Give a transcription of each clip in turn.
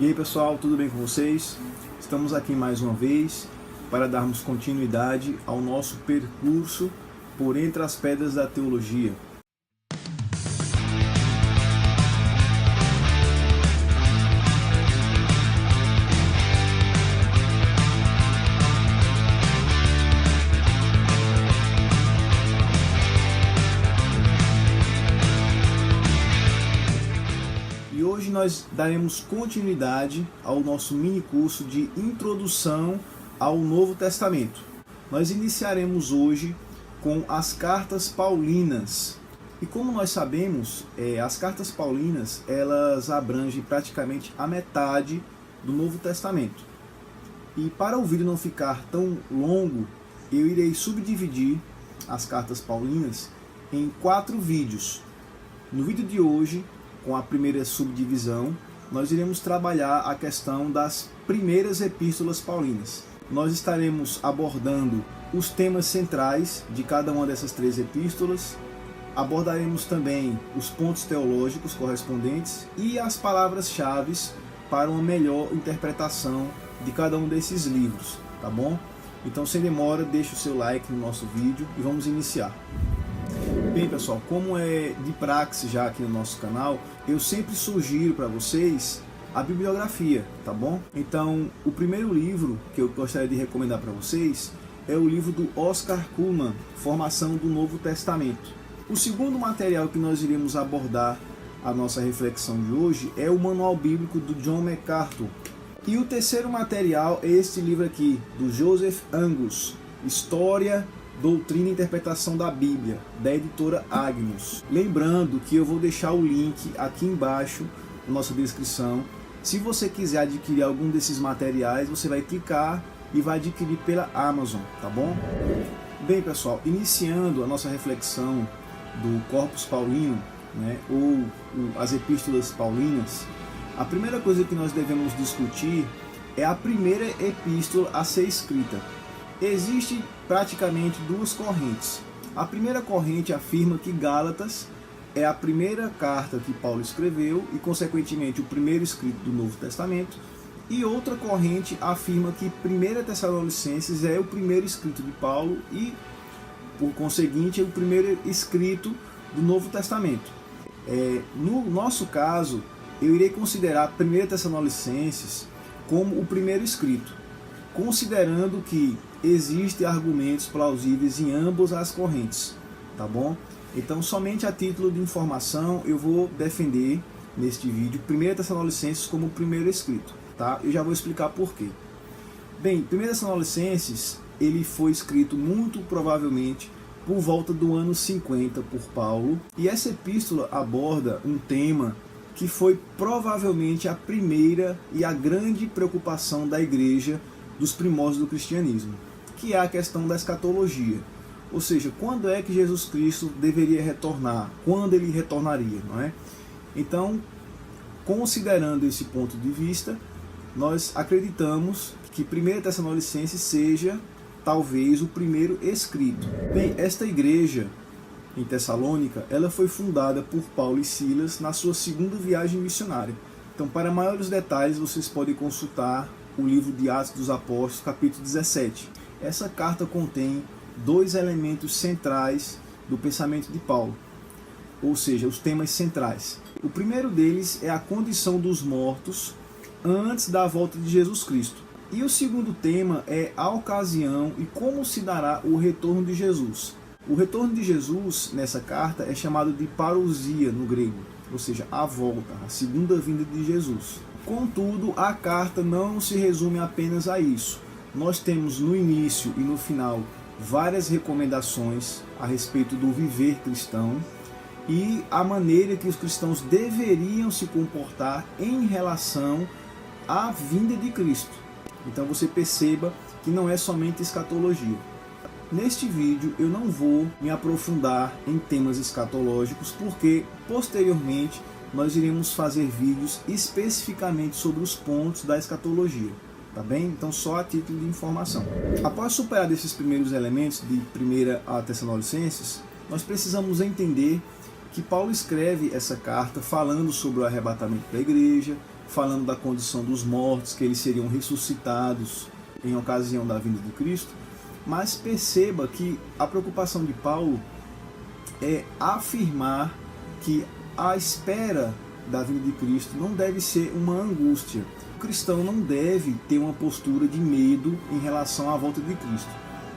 E aí pessoal, tudo bem com vocês? Estamos aqui mais uma vez para darmos continuidade ao nosso percurso por entre as pedras da teologia. E hoje nós daremos continuidade ao nosso mini curso de Introdução ao Novo Testamento. Nós iniciaremos hoje com as cartas paulinas. E como nós sabemos, as cartas paulinas elas abrangem praticamente a metade do Novo Testamento. E para o vídeo não ficar tão longo, eu irei subdividir as cartas paulinas em 4 vídeos. No vídeo de hoje, com a primeira subdivisão, nós iremos trabalhar a questão das primeiras epístolas paulinas. Nós estaremos abordando os temas centrais de cada uma dessas 3 epístolas, abordaremos também os pontos teológicos correspondentes e as palavras-chave para uma melhor interpretação de cada um desses livros, tá bom? Então, sem demora, deixe o seu like no nosso vídeo e vamos iniciar. Bem pessoal, como é de praxe já aqui no nosso canal, eu sempre sugiro para vocês a bibliografia, tá bom? Então, o primeiro livro que eu gostaria de recomendar para vocês é o livro do Oscar Cullmann, Formação do Novo Testamento. O segundo material que nós iremos abordar a nossa reflexão de hoje é o Manual Bíblico do John MacArthur. E o terceiro material é este livro aqui, do Joseph Angus, História, Doutrina e Interpretação da Bíblia, da editora Agnus. Lembrando que eu vou deixar o link aqui embaixo na nossa descrição. Se você quiser adquirir algum desses materiais, você vai clicar e vai adquirir pela Amazon, tá bom? Bem pessoal, iniciando a nossa reflexão do Corpus Paulino, né, ou as Epístolas Paulinas, a primeira coisa que nós devemos discutir é a primeira epístola a ser escrita. Existem praticamente 2 correntes. A primeira corrente afirma que Gálatas é a primeira carta que Paulo escreveu e, consequentemente, o primeiro escrito do Novo Testamento. E outra corrente afirma que 1 Tessalonicenses é o primeiro escrito de Paulo e, por conseguinte, é o primeiro escrito do Novo Testamento. No nosso caso, eu irei considerar 1 Tessalonicenses como o primeiro escrito, considerando que existem argumentos plausíveis em ambas as correntes, tá bom? Então, somente a título de informação, eu vou defender neste vídeo 1 Tessalonicenses como o primeiro escrito, tá? Eu já vou explicar por quê. Bem, 1 Tessalonicenses, ele foi escrito muito provavelmente por volta do ano 50 por Paulo, e essa epístola aborda um tema que foi provavelmente a primeira e a grande preocupação da igreja dos primórdios do cristianismo, que é a questão da escatologia. Ou seja, quando é que Jesus Cristo deveria retornar? Quando ele retornaria, não é? Então, considerando esse ponto de vista, nós acreditamos que 1 Tessalonicenses seja, talvez, o primeiro escrito. Bem, esta igreja em Tessalônica, ela foi fundada por Paulo e Silas na sua segunda viagem missionária. Então, para maiores detalhes, vocês podem consultar o livro de Atos dos Apóstolos, capítulo 17. Essa carta contém 2 elementos centrais do pensamento de Paulo, ou seja, os temas centrais. O primeiro deles é a condição dos mortos antes da volta de Jesus Cristo. E o segundo tema é a ocasião e como se dará o retorno de Jesus. O retorno de Jesus, nessa carta, é chamado de parousia no grego, ou seja, a volta, a segunda vinda de Jesus. Contudo, a carta não se resume apenas a isso. Nós temos no início e no final várias recomendações a respeito do viver cristão e a maneira que os cristãos deveriam se comportar em relação à vinda de Cristo. Então você perceba que não é somente escatologia. Neste vídeo eu não vou me aprofundar em temas escatológicos, porque posteriormente nós iremos fazer vídeos especificamente sobre os pontos da escatologia, tá bem? Então só a título de informação. Após superar esses primeiros elementos de 1 Tessalonicenses, nós precisamos entender que Paulo escreve essa carta falando sobre o arrebatamento da igreja, falando da condição dos mortos, que eles seriam ressuscitados em ocasião da vinda de Cristo. Mas perceba que a preocupação de Paulo é afirmar que a espera da vinda de Cristo não deve ser uma angústia. O cristão não deve ter uma postura de medo em relação à volta de Cristo.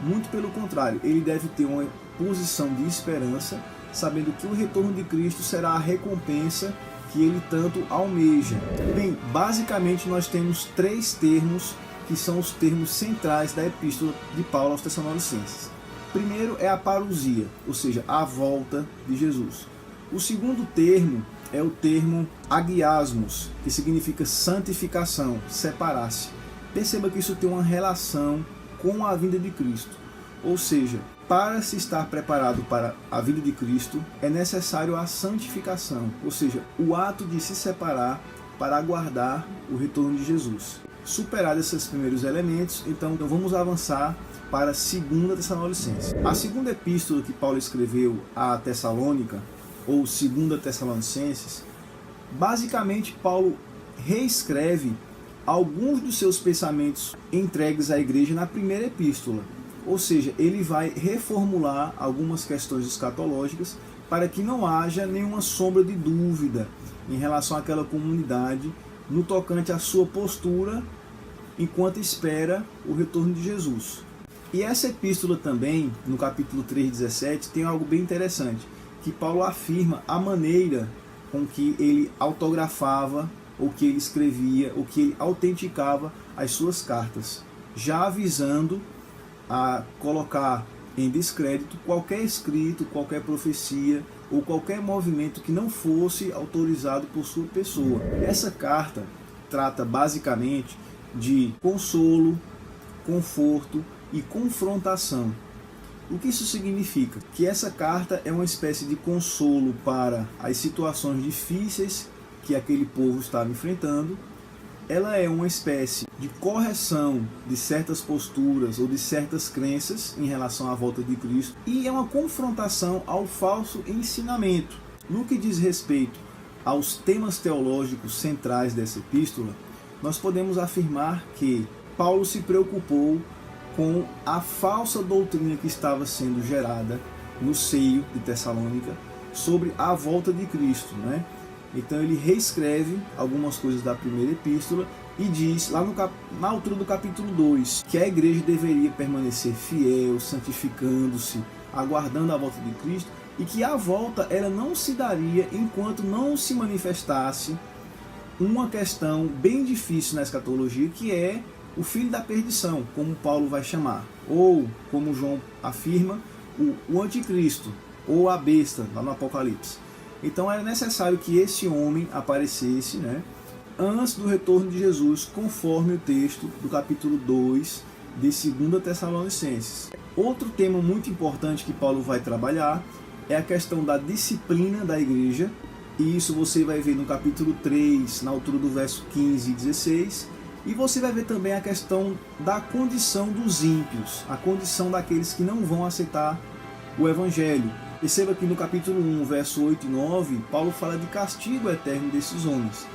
Muito pelo contrário, ele deve ter uma posição de esperança, sabendo que o retorno de Cristo será a recompensa que ele tanto almeja. Bem, basicamente nós temos 3 termos que são os termos centrais da epístola de Paulo aos Tessalonicenses. Primeiro é a parousia, ou seja, a volta de Jesus. O segundo termo é o termo agiasmos, que significa santificação, separar-se. Perceba que isso tem uma relação com a vinda de Cristo. Ou seja, para se estar preparado para a vinda de Cristo, é necessário a santificação, ou seja, o ato de se separar para aguardar o retorno de Jesus. Superados esses primeiros elementos, então vamos avançar para a 2 Tessalonicenses. A segunda epístola que Paulo escreveu à Tessalônica, ou 2 Tessalonicenses, basicamente Paulo reescreve alguns dos seus pensamentos entregues à igreja na primeira epístola. Ou seja, ele vai reformular algumas questões escatológicas para que não haja nenhuma sombra de dúvida em relação àquela comunidade no tocante à sua postura enquanto espera o retorno de Jesus. E essa epístola também, no capítulo 3:17, tem algo bem interessante, que Paulo afirma a maneira com que ele autografava, ou que ele escrevia, ou que ele autenticava as suas cartas, já avisando a colocar em descrédito qualquer escrito, qualquer profecia ou qualquer movimento que não fosse autorizado por sua pessoa. Essa carta trata basicamente de consolo, conforto e confrontação. O que isso significa? Que essa carta é uma espécie de consolo para as situações difíceis que aquele povo estava enfrentando. Ela é uma espécie de correção de certas posturas ou de certas crenças em relação à volta de Cristo, e é uma confrontação ao falso ensinamento. No que diz respeito aos temas teológicos centrais dessa epístola, nós podemos afirmar que Paulo se preocupou com a falsa doutrina que estava sendo gerada no seio de Tessalônica sobre a volta de Cristo, né? Então ele reescreve algumas coisas da primeira epístola e diz, lá na altura do capítulo 2, que a igreja deveria permanecer fiel, santificando-se, aguardando a volta de Cristo, e que a volta ela não se daria enquanto não se manifestasse uma questão bem difícil na escatologia, que é o filho da perdição, como Paulo vai chamar, ou, como João afirma, o anticristo, ou a besta, lá no Apocalipse. Então era necessário que esse homem aparecesse, né, antes do retorno de Jesus, conforme o texto do capítulo 2 de 2 Tessalonicenses. Outro tema muito importante que Paulo vai trabalhar é a questão da disciplina da igreja, e isso você vai ver no capítulo 3, na altura do verso 15 e 16, e você vai ver também a questão da condição dos ímpios, a condição daqueles que não vão aceitar o evangelho. Perceba que no capítulo 1, verso 8 e 9, Paulo fala de castigo eterno desses homens.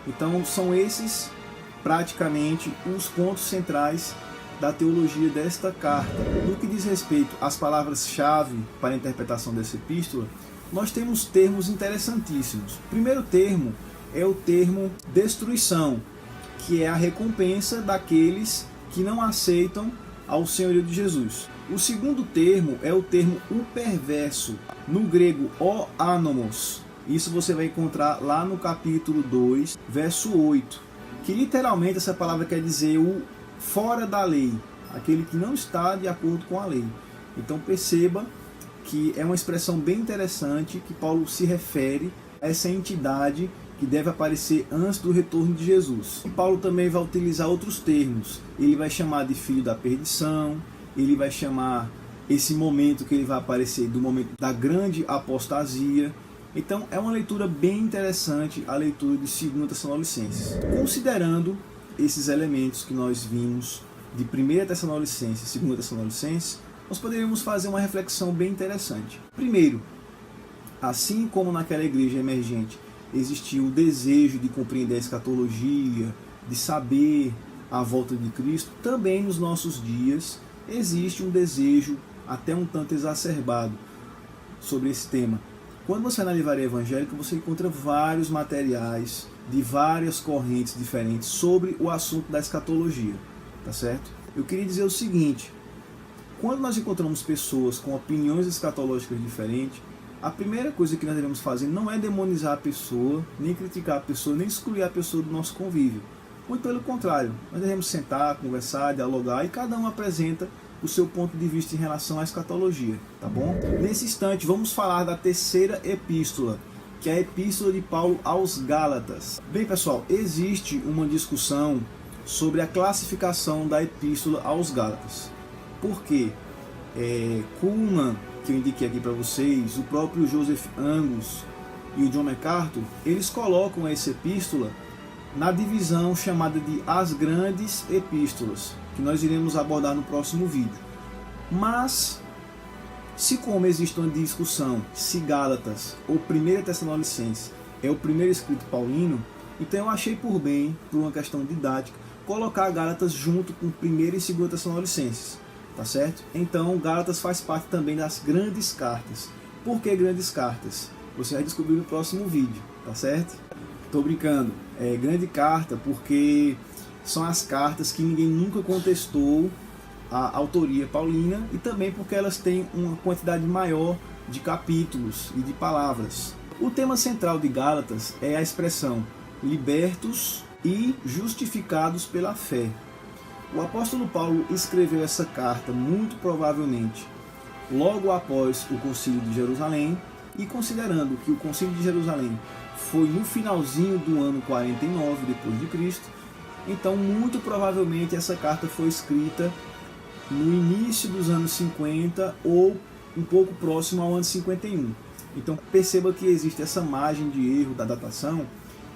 Então são esses praticamente os pontos centrais da teologia desta carta. No que diz respeito às palavras-chave para a interpretação dessa epístola, nós temos termos interessantíssimos. O primeiro termo é o termo destruição, que é a recompensa daqueles que não aceitam ao senhorio de Jesus. O segundo termo é o termo o perverso, no grego o anomos. Isso você vai encontrar lá no capítulo 2, verso 8, que literalmente essa palavra quer dizer o fora da lei, aquele que não está de acordo com a lei. Então perceba que é uma expressão bem interessante que Paulo se refere a essa entidade que deve aparecer antes do retorno de Jesus. E Paulo também vai utilizar outros termos. Ele vai chamar de filho da perdição, ele vai chamar esse momento que ele vai aparecer do momento da grande apostasia. Então é uma leitura bem interessante, a leitura de 2 Tessalonicenses. Considerando esses elementos que nós vimos de 1 Tessalonicenses e 2 Tessalonicenses, nós poderíamos fazer uma reflexão bem interessante. Primeiro, assim como naquela igreja emergente existiu o desejo de compreender a escatologia, de saber a volta de Cristo, também nos nossos dias existe um desejo até um tanto exacerbado sobre esse tema. Quando você vai na livraria evangélica, você encontra vários materiais de várias correntes diferentes sobre o assunto da escatologia, tá certo? Eu queria dizer o seguinte: quando nós encontramos pessoas com opiniões escatológicas diferentes, a primeira coisa que nós devemos fazer não é demonizar a pessoa, nem criticar a pessoa, nem excluir a pessoa do nosso convívio. Muito pelo contrário, nós devemos sentar, conversar, dialogar e cada um apresenta o seu ponto de vista em relação à escatologia, tá bom? Nesse instante, vamos falar da terceira epístola, que é a epístola de Paulo aos Gálatas. Bem, pessoal, existe uma discussão sobre a classificação da epístola aos Gálatas. Por quê? Kuhlman, que eu indiquei aqui para vocês, o próprio Joseph Angus e o John MacArthur, eles colocam essa epístola na divisão chamada de As Grandes Epístolas, que nós iremos abordar no próximo vídeo. Mas, se como existe uma discussão se Gálatas ou 1 Tessalonicenses é o primeiro escrito paulino, então eu achei por bem, por uma questão didática, colocar Gálatas junto com 1 e 2 Tessalonicenses, tá certo? Então Gálatas faz parte também das grandes cartas. Por que grandes cartas? Você vai descobrir no próximo vídeo, tá certo? Tô brincando, é grande carta porque são as cartas que ninguém nunca contestou a autoria paulina e também porque elas têm uma quantidade maior de capítulos e de palavras. O tema central de Gálatas é a expressão libertos e justificados pela fé. O apóstolo Paulo escreveu essa carta muito provavelmente logo após o Concílio de Jerusalém, e considerando que o Concílio de Jerusalém foi no finalzinho do ano 49 depois de Cristo, então muito provavelmente essa carta foi escrita no início dos anos 50 ou um pouco próximo ao ano 51. Então perceba que existe essa margem de erro da datação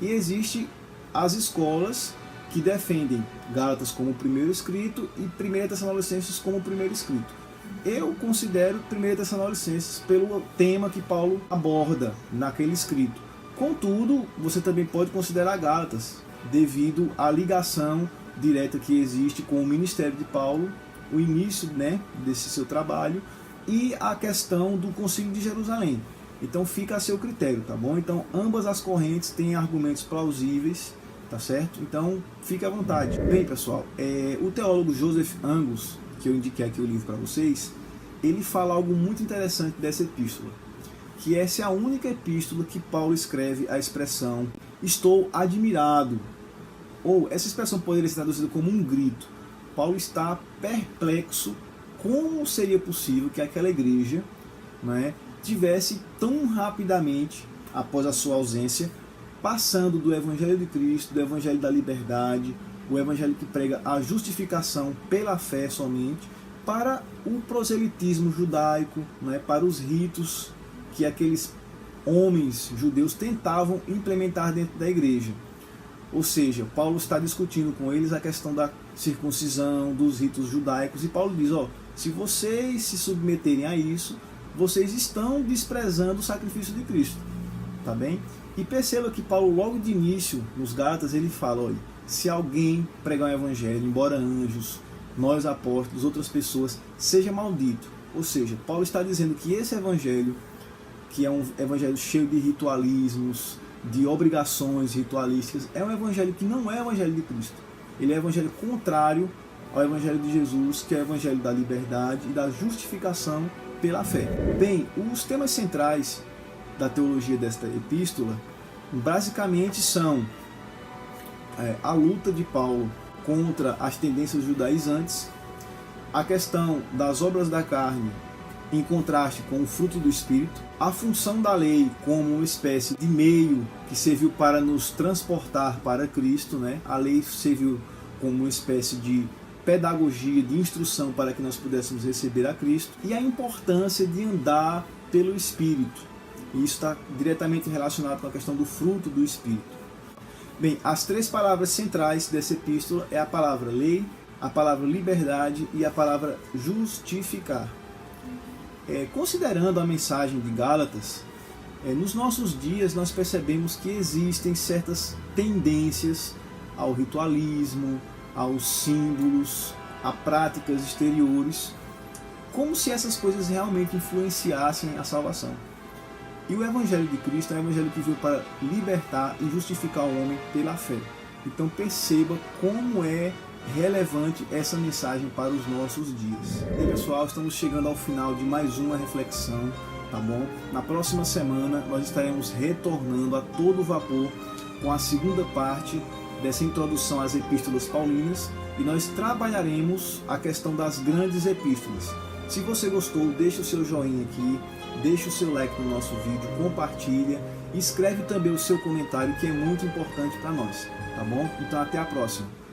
e existe as escolas que defendem Gálatas como o primeiro escrito e 1 Tessalonicenses como o primeiro escrito. Eu considero 1 Tessalonicenses pelo tema que Paulo aborda naquele escrito. Contudo, você também pode considerar Gálatas, devido à ligação direta que existe com o ministério de Paulo, o início, desse seu trabalho e a questão do Concílio de Jerusalém. Então fica a seu critério, tá bom? Então ambas as correntes têm argumentos plausíveis, tá certo? Então fique à vontade. Bem, pessoal, o teólogo Joseph Angus, que eu indiquei aqui o livro para vocês, ele fala algo muito interessante dessa epístola, que essa é a única epístola que Paulo escreve a expressão "estou admirado", ou essa expressão poderia ser traduzida como um grito. Paulo está perplexo como seria possível que aquela igreja tivesse tão rapidamente, após a sua ausência, passando do Evangelho de Cristo, do Evangelho da liberdade, o Evangelho que prega a justificação pela fé somente, para o proselitismo judaico, para os ritos que aqueles homens judeus tentavam implementar dentro da igreja. Ou seja, Paulo está discutindo com eles a questão da circuncisão, dos ritos judaicos, e Paulo diz, se vocês se submeterem a isso, vocês estão desprezando o sacrifício de Cristo, tá bem? E perceba que Paulo, logo de início, nos Gálatas, ele fala, se alguém pregar um evangelho, embora anjos, nós apóstolos, outras pessoas, seja maldito. Ou seja, Paulo está dizendo que esse evangelho, que é um evangelho cheio de ritualismos, de obrigações ritualísticas, é um evangelho que não é o evangelho de Cristo. Ele é um evangelho contrário ao evangelho de Jesus, que é o evangelho da liberdade e da justificação pela fé. Bem, os temas centrais da teologia desta epístola basicamente são a luta de Paulo contra as tendências judaizantes, a questão das obras da carne em contraste com o fruto do Espírito, a função da lei como uma espécie de meio que serviu para nos transportar para Cristo, A lei serviu como uma espécie de pedagogia, de instrução para que nós pudéssemos receber a Cristo, e a importância de andar pelo Espírito. E isso está diretamente relacionado com a questão do fruto do Espírito. Bem, as três palavras centrais dessa epístola é a palavra lei, a palavra liberdade e a palavra justificar. Considerando a mensagem de Gálatas, Nos nossos dias nós percebemos que existem certas tendências ao ritualismo, aos símbolos, a práticas exteriores, como se essas coisas realmente influenciassem a salvação. E o Evangelho de Cristo é um Evangelho que veio para libertar e justificar o homem pela fé. Então perceba como é relevante essa mensagem para os nossos dias. E pessoal, estamos chegando ao final de mais uma reflexão, tá bom? Na próxima semana nós estaremos retornando a todo vapor com a segunda parte dessa introdução às epístolas paulinas e nós trabalharemos a questão das grandes epístolas. Se você gostou, deixa o seu joinha aqui, deixa o seu like no nosso vídeo, compartilha e escreve também o seu comentário, que é muito importante para nós, tá bom? Então até a próxima!